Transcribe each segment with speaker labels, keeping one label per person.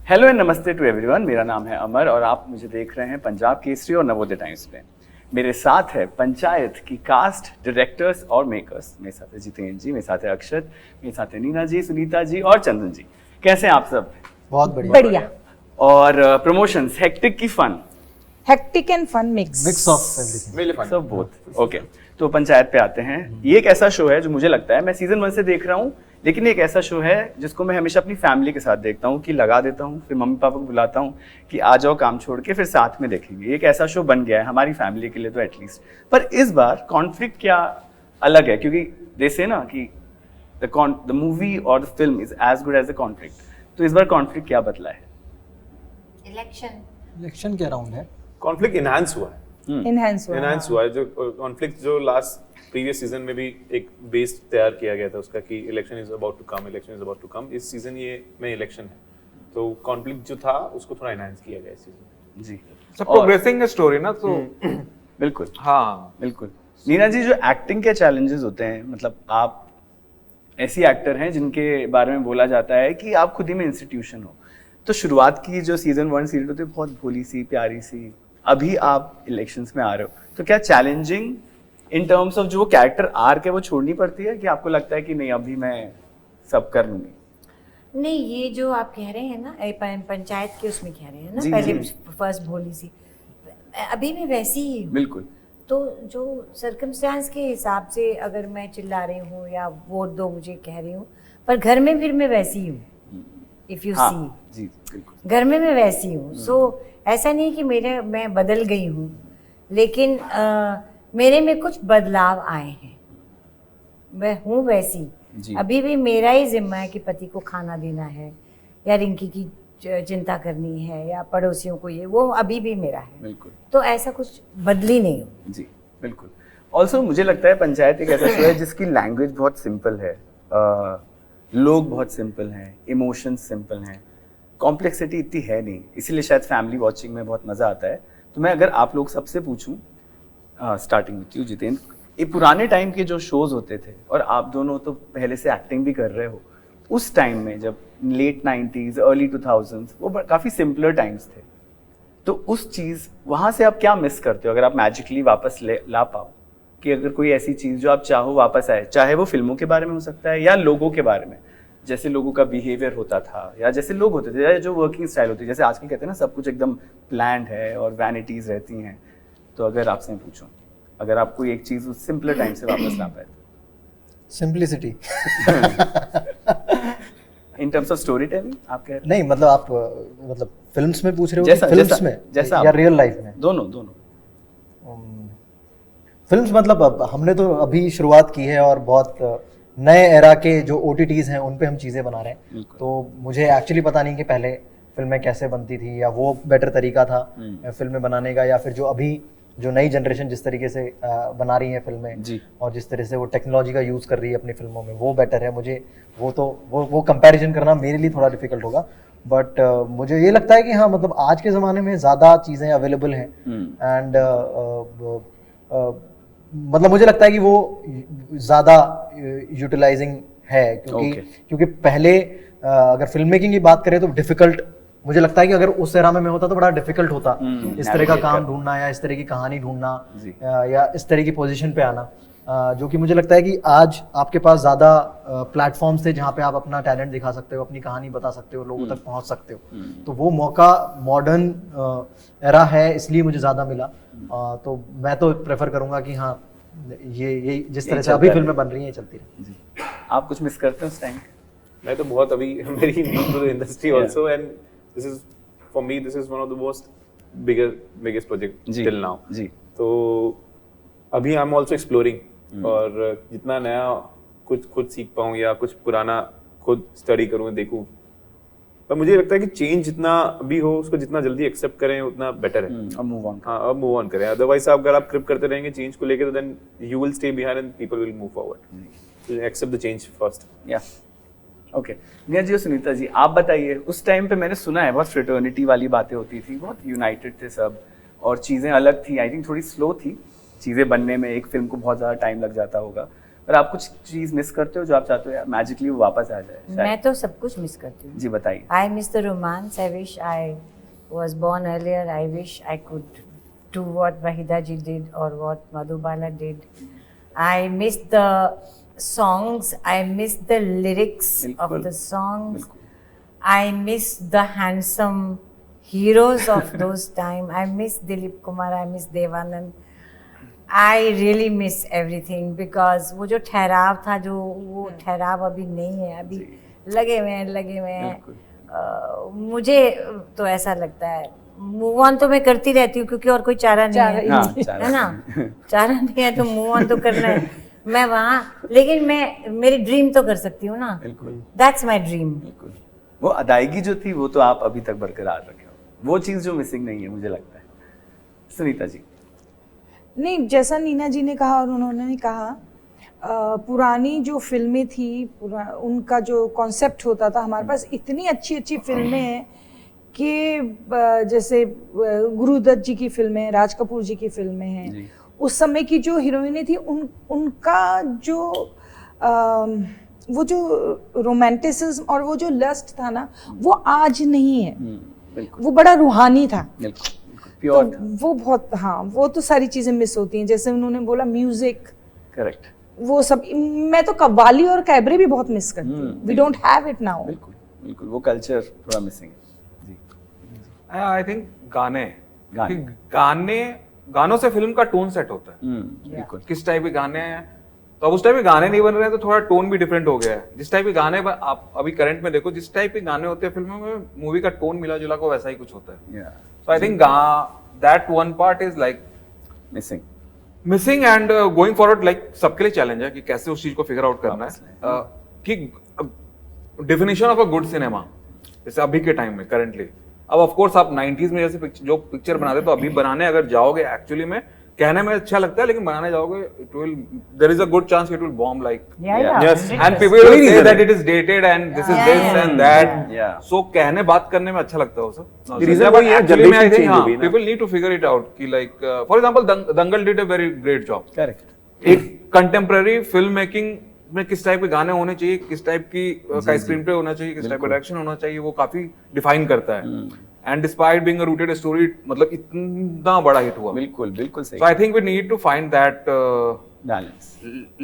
Speaker 1: Hello and नमस्ते to everyone, मेरा नाम है अमर और आप मुझे देख रहे हैं पंजाब केसरी और नवोदय टाइम्स पे। मेरे साथ है पंचायत की कास्ट, डायरेक्टर्स और मेकर्स। मेरे साथ है जितेंद्र जी, मेरे साथ है अक्षत, मेरे साथ है नीना जी, सुनीता जी और चंदन जी। कैसे हैं आप सब?
Speaker 2: बहुत बढ़िया
Speaker 3: बढ़िया।
Speaker 1: और प्रमोशंस, हेक्टिक की fun?
Speaker 3: Hectic and fun mix
Speaker 2: of everything.
Speaker 1: सब बोथ। ओके, तो पंचायत पे आते हैं। ये एक ऐसा शो है जो मुझे लगता है, मैं सीजन 1 से देख रहा हूँ, लेकिन ये एक ऐसा शो है जिसको मैं हमेशा अपनी फैमिली के साथ देखता हूँ कि लगा देता हूँ, फिर मम्मी पापा को बुलाता हूँ कि आ जाओ काम छोड़ के, फिर साथ में देखेंगे। एक ऐसा शो बन गया है हमारी फैमिली के लिए तो एटलीस्ट। पर इस बार कॉन्फ्लिक्ट क्या अलग है, क्योंकि दे से ना कि द मूवी और the film is as good as the conflict. तो इस बार कॉन्फ्लिक्ट क्या बदला है?
Speaker 2: इलेक्शन के अराउंड है।
Speaker 4: कॉन्फ्लिक्ट इनहांस हुआ है।
Speaker 3: इनहेंस
Speaker 4: हुआ है जो कॉन्फ्लिक्ट जो लास्ट प्रीवियस सीजन में भी एक बेस तैयार किया गया था उसका कि election is about to come. इस सीजन ये में इलेक्शन है, तो कॉन्फ्लिक्ट जो था उसको थोड़ा इनहांस किया गया इस सीजन।
Speaker 1: जी,
Speaker 5: सब प्रोग्रेसिंग स्टोरी ना, तो
Speaker 1: बिल्कुल।
Speaker 5: हाँ
Speaker 1: बिल्कुल। नीना जी, जो एक्टिंग के चैलेंजेस होते हैं, मतलब आप ऐसी एक्टर हैं जिनके बारे में बोला जाता है कि आप खुद ही में इंस्टीट्यूशन हो। तो शुरुआत की जो सीजन 1 सीरीज होती है बहुत भोली सी, प्यारी सी, अभी आप इलेक्शंस में आ रहे हो, तो क्या चैलेंजिंग इन टर्म्स ऑफ जो कैरेक्टर आर्क है वो छोड़नी पड़ती है कि आपको लगता है कि नहीं अभी मैं सब कर लूंगी?
Speaker 6: नहीं, ये जो आप कह रहे हैं ना, पंचायत के उसमें कह रहे हैं ना,
Speaker 1: जी,
Speaker 6: पहले
Speaker 1: जी।
Speaker 6: फर्स्ट भोली सी, अभी मैं वैसी ही हूँ।
Speaker 1: बिल्कुल।
Speaker 6: तो जो सर्कमस्टांस के हिसाब से अगर मैं चिल्ला रही हूँ या वोट दो मुझे कह रही हूँ, पर घर में फिर मैं वैसी ही हूँ। इफ यू
Speaker 1: हाँ,
Speaker 6: सी,
Speaker 1: जी बिल्कुल।
Speaker 6: घर में मैं वैसी हूँ। सो ऐसा नहीं कि मैं बदल गई हूँ, लेकिन मेरे में कुछ बदलाव आए हैं। मैं हूँ वैसी, अभी भी मेरा ही जिम्मा है कि पति को खाना देना है या रिंकी की चिंता करनी है या पड़ोसियों को, ये वो अभी भी मेरा है।
Speaker 1: बिल्कुल।
Speaker 6: तो ऐसा कुछ बदली नहीं हूँ।
Speaker 1: जी बिल्कुल। ऑल्सो मुझे लगता है पंचायत एक ऐसा शो है जिसकी लैंग्वेज बहुत सिंपल है, लोग बहुत सिंपल हैं, इमोशंस सिंपल हैं, कॉम्प्लेक्सिटी इतनी है नहीं, इसीलिए शायद फैमिली वॉचिंग में बहुत मज़ा आता है। तो मैं अगर आप लोग सबसे पूछूं, स्टार्टिंग विथ यू जितेंद्र, ये पुराने टाइम के जो शोज होते थे, और आप दोनों तो पहले से एक्टिंग भी कर रहे हो, उस टाइम में जब लेट 90s अर्ली 2000s वो काफ़ी सिंपलर टाइम्स थे, तो उस चीज़ वहाँ से आप क्या मिस करते हो अगर आप मैजिकली वापस ला पाओ? कि अगर कोई ऐसी चीज़ जो आप चाहो वापस आए, चाहे वो फिल्मों के बारे में हो सकता है या लोगों के बारे में, जैसे लोगों का बिहेवियर होता था या जैसे लोग होते थे या जो वर्किंग स्टाइल होती है, जैसे आजकल कहते हैं ना सब कुछ एकदम प्लान्ड है और वैनिटीज़ रहती हैं। तो अगर आपसे मैं पूछूं, अगर आप कोई एक चीज़ उस सिंपलर टाइम से वापस ला पाए तो?
Speaker 2: Simplicity.
Speaker 1: In terms of story telling आप कह रहे हैं?
Speaker 2: नहीं मतलब आप मतलब फिल्म्स में पूछ रहे हो
Speaker 1: जैसा-
Speaker 2: कि फिल्म्स
Speaker 1: जैसा-
Speaker 2: में
Speaker 1: जैसा
Speaker 2: या
Speaker 1: आप-
Speaker 2: रियल लाइफ में?
Speaker 1: दोनों।
Speaker 2: फिल्म्स मतलब अब हमने तो अभी शुरुआत की है और बहुत नए एरा के जो OTTs हैं उन पे हम चीज़ें बना रहे हैं।
Speaker 1: बिल्कुल।
Speaker 2: तो मुझे एक्चुअली पता नहीं कि पहले फिल्में कैसे बनती थी या वो बेटर तरीका था फिल्में बनाने का, या फिर जो अभी जो नई जनरेशन जिस तरीके से बना रही है फिल्में
Speaker 1: जी।
Speaker 2: और जिस तरह से वो टेक्नोलॉजी का यूज़ कर रही है अपनी फिल्मों में, वो बेटर है। मुझे वो कंपैरिजन करना मेरे लिए थोड़ा डिफिकल्ट होगा, बट मुझे ये लगता है कि हाँ मतलब आज के ज़माने में ज़्यादा चीज़ें अवेलेबल हैं एंड मतलब मुझे लगता है कि वो ज़्यादा यूटिलाइजिंग है, क्योंकि पहले अगर फिल्म मेकिंग की बात करें तो डिफिकल्ट, मुझे लगता है कि अगर उस एरा में होता तो बड़ा डिफिकल्ट होता इस तरह का काम ढूंढना या इस तरह की कहानी ढूंढना या इस तरह की पोजीशन पे आना, जो कि मुझे लगता है कि आज आपके पास ज़्यादा प्लेटफॉर्म्स थे जहाँ पे आप अपना टैलेंट दिखा सकते हो, अपनी कहानी बता सकते हो, लोगों तक पहुँच सकते हो। तो वो मौका मॉडर्न एरा है, इसलिए मुझे ज़्यादा मिला। तो मैं तो प्रेफर करूँगा कि हाँ ये जिस तरह से अभी फिल्में बन रही हैं चलती रहे।
Speaker 1: आप कुछ मिस करते हो उस टाइम?
Speaker 4: मैं तो बहुत अभी मेरी new to the industry also, and this is for me this is one of the most biggest project till now.
Speaker 1: जी।
Speaker 4: तो अभी आई एम आल्सो एक्सप्लोरिंग, और जितना नया कुछ खुद सीख पाऊँ या कुछ पुराना खुद स्टडी करूँ, देखूँ, पर मुझे लगता है कि चेंज जितना भी हो उसको जितना जल्दी एक्सेप्ट करें उतना बेटर है।
Speaker 1: अब मूव ऑन।
Speaker 4: हाँ, अब मूव ऑन करें, अदरवाइज अगर आप क्रिप करते रहेंगे चेंज को लेकर, तो then you will stay behind and people will move forward. Accept the change first.
Speaker 1: या ओके। नीना जी और सुनीता जी, आप बताइए, उस टाइम पे मैंने सुना है बहुत फ्रेटर्निटी वाली बातें होती थी, बहुत यूनाइटेड थे सब, और चीज़ें अलग थी। आई थिंक थोड़ी स्लो थी चीज़ें बनने में, एक फिल्म को बहुत ज़्यादा टाइम लग जाता होगा। पर आप कुछ चीज मिस करते हो जो आप चाहते हो यार मैजिकली वो वापस आ जाए शायद?
Speaker 6: मैं तो सब कुछ मिस करती हूँ.
Speaker 1: जी बताइए.
Speaker 6: I miss the romance. I wish I was born earlier. I wish I could do what Wahida ji did or what Madhubala did. I miss the songs. I miss the lyrics of
Speaker 1: बिल्कुल.
Speaker 6: the songs.
Speaker 1: बिल्कुल.
Speaker 6: I miss the handsome heroes of those time. I miss Dilip Kumar. I miss Devanand. I really miss everything because वो जो ठहराव था जो वो ठहराव अभी नहीं है. अभी लगे हुए हैं. मुझे तो ऐसा लगता है मूव ऑन तो मैं करती रहती हूँ क्योंकि और कोई चारा नहीं है.
Speaker 1: हाँ, चारा
Speaker 6: है ना. चारा नहीं है तो मूव ऑन तो करना है. मैं वहाँ लेकिन मैं मेरी ड्रीम तो कर सकती हूँ ना.
Speaker 1: बिल्कुल.
Speaker 6: That's my dream.
Speaker 1: बिल्कुल. वो अदायगी जो थी वो तो आप अभी तक बरकरार रखे हो. वो चीज जो मिसिंग नहीं है मुझे लगता है. सुनीता जी.
Speaker 3: नहीं, जैसा नीना जी ने कहा और उन्होंने कहा पुरानी जो फिल्में थी उनका जो कॉन्सेप्ट होता था, हमारे पास इतनी अच्छी अच्छी फिल्में हैं कि जैसे गुरुदत्त जी की फिल्में, राज कपूर जी की फिल्में हैं. उस समय की जो हीरोइनें थी उनका जो वो जो रोमांटिसिज्म और वो जो लस्ट था ना वो आज नहीं है. वो बड़ा रूहानी था. तो वो बहुत, हाँ, वो तो सारी चीजें मिस होती हैं. जैसे उन्होंने बोला म्यूजिक,
Speaker 1: करेक्ट,
Speaker 3: वो सब. मैं तो कव्वाली और कैबरे भी बहुत मिस करती हूँ. We don't have it now.
Speaker 1: बिल्कुल बिल्कुल. वो कल्चर थोड़ा मिसिंग है. जी.
Speaker 5: आई थिंक गानों से फिल्म का टोन सेट होता है.
Speaker 1: बिल्कुल.
Speaker 5: किस टाइप के गाने हैं, तो अब उस टाइप के गाने नहीं बन रहे हैं तो थोड़ा टोन भी डिफरेंट हो गया है. जिस टाइप के गाने आप अभी करंट में देखो, जिस टाइप के गाने होते हैं फिल्मों में, मूवी का टोन मिला जुला को वैसा ही कुछ होता है. So I think that one part is like missing and going forward like सबके लिए चैलेंज है कि कैसे उस चीज को फिगर आउट करना है. कि definition of a good cinema जैसे अभी के टाइम में करंटली, अब ऑफ कोर्स आप 90s में जैसे जो पिक्चर बनाते तो अभी बनाने अगर जाओगे एक्चुअली में कहने में अच्छा लगता है लेकिन बनाने जाओगे it will there is a good chance it will bomb like and people will say that it is dated and this is this and that. So कहने बात करने में अच्छा लगता है वो सब.
Speaker 4: रीजन वही है, जनरेशन चेंज हो गई ना.
Speaker 5: People need to figure it out कि like for example Dangal did a very great job.
Speaker 1: Correct.
Speaker 5: एक कंटेम्पररी फिल्म मेकिंग में किस टाइप के गाने होने चाहिए, किस टाइप की का स्क्रीन प्ले होना चाहिए, किस टाइप का डायरेक्शन होना चाहिए, वो काफी डिफाइन करता है. And despite being a rooted story मतलब इतना बड़ा हिट हुआ.
Speaker 1: बिल्कुल बिल्कुल सही.
Speaker 5: So I think we need to find that
Speaker 1: balance.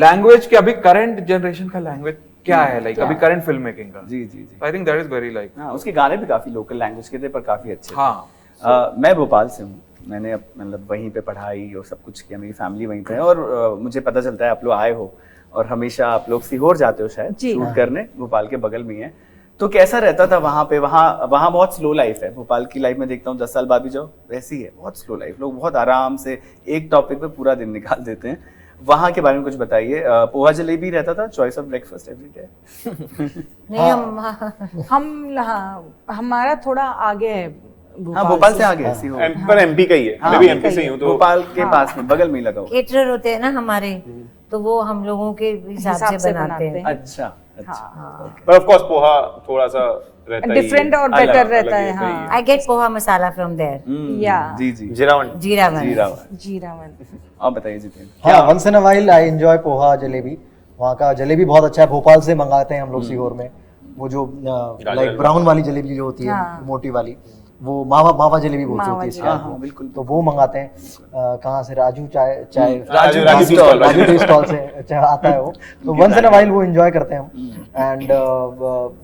Speaker 5: Language के अभी करंट जनरेशन का लैंग्वेज क्या है, लाइक अभी करंट फिल्म मेकिंग का.
Speaker 1: जी जी जी.
Speaker 5: I think that is very like.
Speaker 1: हाँ, उसके गाने भी काफी लोकल लैंग्वेज के थे पर काफी अच्छे.
Speaker 5: हाँ.
Speaker 1: मैं भोपाल से हूँ. मैंने मतलब वहीं पे पढ़ाई और सब कुछ किया. मेरी फैमिली वहीं पे है और मुझे पता चलता है आप लोग आए हो और हमेशा आप लोग सीहोर जाते हो शायद शूट करने. भोपाल के बगल में है. तो कैसा रहता था वहाँ पे? वहाँ बहुत स्लो लाइफ है. भोपाल की लाइफ में देखता हूँ 10 साल बाद भी जाओ वैसी है. बहुत स्लो लाइफ. लोग बहुत आराम से एक टॉपिक पे पूरा दिन निकाल देते हैं. वहाँ के बारे में कुछ बताइए. पोहा जलेबी रहता था choice of breakfast every day?
Speaker 6: नहीं,
Speaker 3: हम हमारा थोड़ा आगे है.
Speaker 1: हाँ, भोपाल से आगे है.
Speaker 4: पर एमपी का ही है. मैं भी एमपी से ही हूँ तो
Speaker 1: भोपाल के पास में बगल में लगा हुआ.
Speaker 6: केटरर होते हैं ना हमारे, तो वो हम लोगों के हिसाब से बनाते हैं.
Speaker 1: अच्छा अच्छा.
Speaker 4: पर ऑफ कोर्स पोहा थोड़ा सा रहता है
Speaker 3: डिफरेंट और बेटर रहता है. हाँ,
Speaker 6: I get poha masala from there.
Speaker 3: या
Speaker 1: जी जी.
Speaker 6: जीरावन.
Speaker 1: आप बताइए जितेंद्र.
Speaker 2: हाँ, once in a while I enjoy poha jalebi. वहाँ का जलेबी बहुत अच्छा है. भोपाल से मंगाते हैं हम लोग सीहोर में. वो जो लाइक ब्राउन वाली जलेबी जो होती है मोटी वाली, वो मावा जलेबी बहुत होती है इसकी.
Speaker 1: हाँ, बिल्कुल.
Speaker 2: तो वो मंगाते हैं. कहाँ से? राजू
Speaker 4: राजू
Speaker 2: टी स्टॉल से आता है वो. तो वंस इन अ व्हाइल वो एंजॉय करते हैं हम. एंड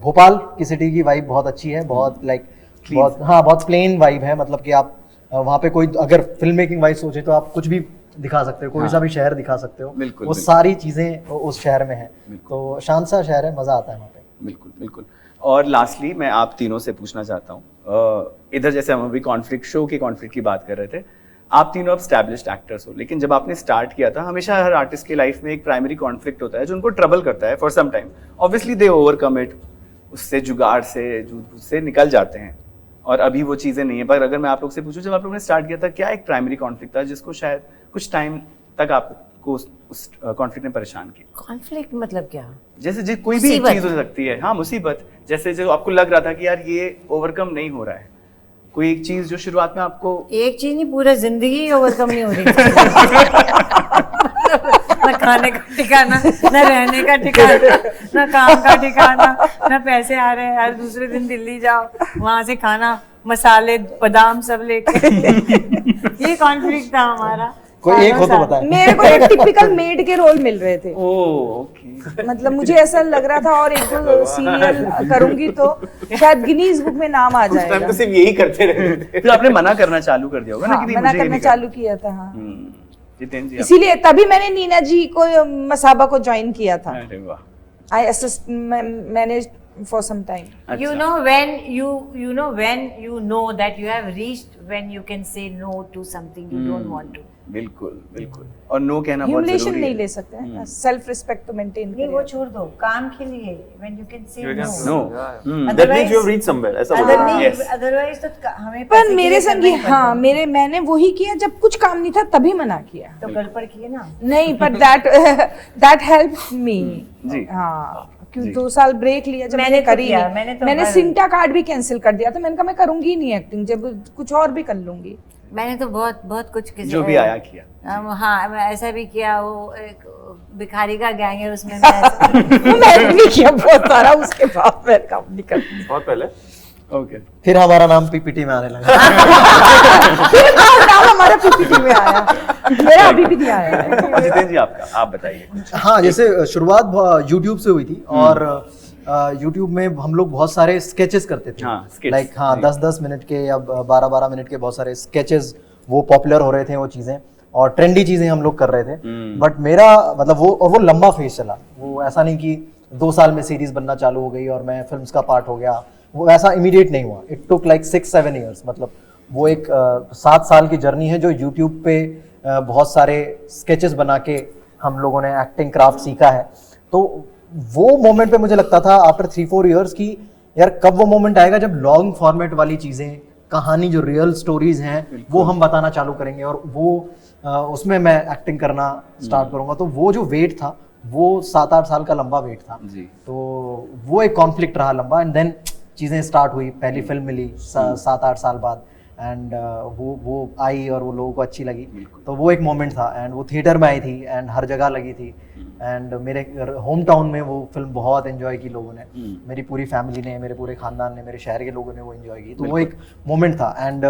Speaker 2: भोपाल की सिटी की वाइब बहुत अच्छी है. बहुत लाइक बहुत प्लेन वाइब है. मतलब कि आप वहाँ पे कोई अगर फिल्म मेकिंग वाइज सोचे तो आप कुछ भी दिखा सकते हो. कोई सा भी शहर दिखा सकते हो. वो सारी चीजें उस शहर में है. तो शांत सा शहर है. मजा आता है वहाँ पे.
Speaker 1: बिल्कुल बिल्कुल. और लास्टली मैं आप तीनों से पूछना चाहता हूँ, इधर जैसे हम अभी कॉन्फ्लिक्ट शो की कॉन्फ्लिक्ट की बात कर रहे थे, आप तीनों अब एस्टैब्लिश्ड एक्टर्स हो, लेकिन जब आपने स्टार्ट किया था हमेशा हर आर्टिस्ट की लाइफ में एक प्राइमरी कॉन्फ्लिक्ट होता है जो उनको ट्रबल करता है for some time. Obviously they overcome it, उससे जुगाड़ से निकल जाते हैं और अभी वो चीज़ें नहीं है. पर अगर मैं आप लोग से पूछूं, जब आप लोगों ने स्टार्ट किया था क्या एक प्राइमरी कॉन्फ्लिक्ट था जिसको शायद कुछ टाइम तक आपको उस कॉन्फ्लिक्ट ने परेशान किया?
Speaker 6: कॉन्फ्लिक्ट मतलब क्या?
Speaker 1: जैसे कोई भी एक चीज हो सकती है. हाँ, मुसीबत. जैसे जो आपको लग रहा था कि यार ये ओवरकम नहीं हो रहा है, कोई एक चीज जो शुरुआत में आपको.
Speaker 6: एक चीज नहीं, पूरा जिंदगी ओवरकम नहीं हो रही. ना खाने का ठिकाना, ना रहने का ठिकाना, ना काम का ठिकाना, ना पैसे आ रहे हैं, हर दूसरे दिन दिल्ली जाओ, वहां से खाना, मसाले, बादाम सब लेके ये कॉन्फ्लिक्ट था हमारा।
Speaker 2: कोई एक हो तो बताए।
Speaker 3: मेरे को एक टिपिकल मेड के रोल मिल रहे थे,
Speaker 1: ओके।
Speaker 3: मतलब मुझे ऐसा लग रहा था, और एक दो सीरियल करूंगी तो शायद गिनीज बुक में नाम आ
Speaker 4: उस टाइम
Speaker 3: जाएगा।
Speaker 4: तो सिर्फ यही करते रहते थे।
Speaker 1: फिर आपने मना करना चालू कर दिया होगा ना
Speaker 3: हाँ,
Speaker 1: कि नहीं
Speaker 3: मना
Speaker 1: मुझे ये
Speaker 3: करना
Speaker 1: नहीं
Speaker 3: चालू किया था। हाँ,
Speaker 1: जितेंद्र जी
Speaker 3: इसीलिए तभी मैंने नीना जी को मसाबा को ज्वाइन किया था।
Speaker 1: अरे वाह,
Speaker 3: I assist manage for some time.
Speaker 6: You
Speaker 1: अच्छा।
Speaker 6: know when you know that you have reached when you can say no to something you don't want to.
Speaker 1: बिल्कुल बिल्कुल, और नो कहना बहुत
Speaker 3: ह्यूमिलेशन
Speaker 1: जरूरी
Speaker 3: नहीं
Speaker 1: है।
Speaker 3: ले सकते हैं, सेल्फ रिस्पेक्ट तो मेंटेन
Speaker 6: नहीं वो
Speaker 3: करें।
Speaker 6: छोड़ दो, काम के लिए when you can say
Speaker 5: You can-
Speaker 6: no.
Speaker 1: No
Speaker 4: That means you have reached somewhere. ऐसा बोल रहे हैं।
Speaker 1: Yes.
Speaker 6: Otherwise तो हमें
Speaker 3: पर
Speaker 6: पैसे के
Speaker 3: मेरे
Speaker 6: लिए
Speaker 3: संग
Speaker 6: करना ही
Speaker 3: हाँ,
Speaker 6: पड़ता है।
Speaker 3: मैंने वही किया जब कुछ काम नहीं था, तभी मना किया।
Speaker 6: तो गड़बड़ किए ना।
Speaker 3: नहीं, पर दैट हेल्प मी।
Speaker 1: जी।
Speaker 3: हाँ, क्यों
Speaker 1: जी।
Speaker 3: 2 साल ब्रेक लिया जब
Speaker 6: मैंने
Speaker 3: मैंने
Speaker 6: तो
Speaker 3: करी
Speaker 6: किया,
Speaker 3: नहीं।
Speaker 6: मैंने
Speaker 3: मैंने
Speaker 6: तो
Speaker 3: सिंटा कार्ड भी कैंसिल कर दिया था, मैंने कहा मैं करूंगी ही नहीं एक्टिंग, जब कुछ और भी कर लूंगी।
Speaker 6: मैंने तो बहुत बहुत कुछ किसी
Speaker 1: जो भी आया किया।
Speaker 6: हाँ मैं ऐसा भी किया, वो एक भिखारी का गैंग है उसमें मैं ऐसा-
Speaker 3: मैंने भी किया बहुत सारा, उसके बाद मैं काम नहीं करती।
Speaker 4: बहुत पहले
Speaker 1: ओके,
Speaker 2: फिर हमारा नाम पीपीटी में आने लगा।
Speaker 3: फिर नाम हमारा पीपीटी में आया, मेरा अभी भी नहीं आया है।
Speaker 1: जितेंद्र जी आपका, आप बताइए कुछ।
Speaker 2: हाँ, जैसे शुरुआत यूट्यूब से हुई थी, और यूट्यूब में हम लोग बहुत सारे स्केचेस करते थे।
Speaker 1: हाँ, skits,
Speaker 2: लाइक हाँ,
Speaker 1: जी।
Speaker 2: 10-10 मिनट के या 12-12 मिनट के बहुत सारे स्केचेस, वो पॉपुलर हो रहे थे वो चीज़ें, और ट्रेंडी चीज़ें हम लोग कर रहे थे। बट मेरा मतलब वो लंबा फेज चला। वो ऐसा नहीं कि 2 साल में सीरीज बनना चालू हो गई और मैं फिल्म्स का पार्ट हो गया, वो ऐसा इमीडिएट नहीं हुआ। It took like 6-7 years. मतलब वो एक 7 साल की जर्नी है जो यूट्यूब पे बहुत सारे स्केचेस बना के हम लोगों ने एक्टिंग क्राफ्ट सीखा है। तो वो मोमेंट पे मुझे लगता था आफ्टर 3-4 ईयर्स की यार कब वो मोमेंट आएगा जब लॉन्ग फॉर्मेट वाली चीज़ें, कहानी जो रियल स्टोरीज हैं वो हम बताना चालू करेंगे, और वो उसमें मैं एक्टिंग करना स्टार्ट करूंगा। तो वो जो वेट था वो 7-8 साल का लंबा वेट था।
Speaker 1: जी।
Speaker 2: तो वो एक कॉन्फ्लिक्ट रहा लंबा, एंड देन चीज़ें स्टार्ट हुई। पहली फिल्म मिली 7-8 साल बाद, एंड वो आई और वो लोगों को अच्छी लगी। तो वो एक मोमेंट था, एंड वो थिएटर में आई थी एंड हर जगह लगी थी, एंड मेरे होम टाउन में वो फिल्म बहुत एंजॉय की लोगों ने। मेरी पूरी फैमिली ने, मेरे पूरे खानदान ने, मेरे शहर के लोगों ने वो एंजॉय की। तो वो एक मोमेंट था। एंड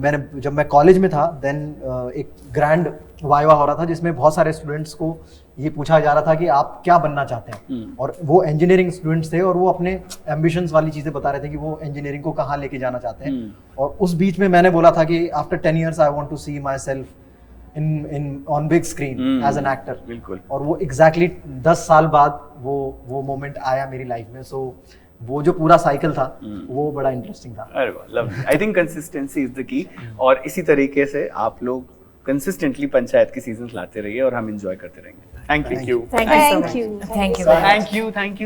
Speaker 2: मैंने जब मैं कॉलेज में था देन एक ग्रैंड वाइवा हो रहा था जिसमें बहुत सारे स्टूडेंट्स को ये पूछा जा रहा था कि आप क्या बनना चाहते हैं, और वो इंजीनियरिंग स्टूडेंट्स थे और वो अपने एम्बिशंस वाली चीज़ें बता रहे थे कि वो इंजीनियरिंग को कहाँ लेके जाना चाहते हैं। और उस बीच में मैंने बोला था कि after 10 years I want to see myself in on big screen as an actor.
Speaker 1: बिल्कुल।
Speaker 2: और वो एग्जैक्टली 10 साल बाद वो मोमेंट आया मेरी लाइफ में। सो वो जो पूरा साइकिल था वो बड़ा इंटरेस्टिंग था।
Speaker 1: अरे वाह, lovely. I think consistency is the key, और इसी तरीके से आप लोग कंसिस्टेंटली पंचायत की सीजन्स लाते रहिए और हम एंजॉय करते रहेंगे। Thank you.
Speaker 6: Thank you so much.
Speaker 3: Thank you.
Speaker 6: Thank you very much.
Speaker 1: Thank you.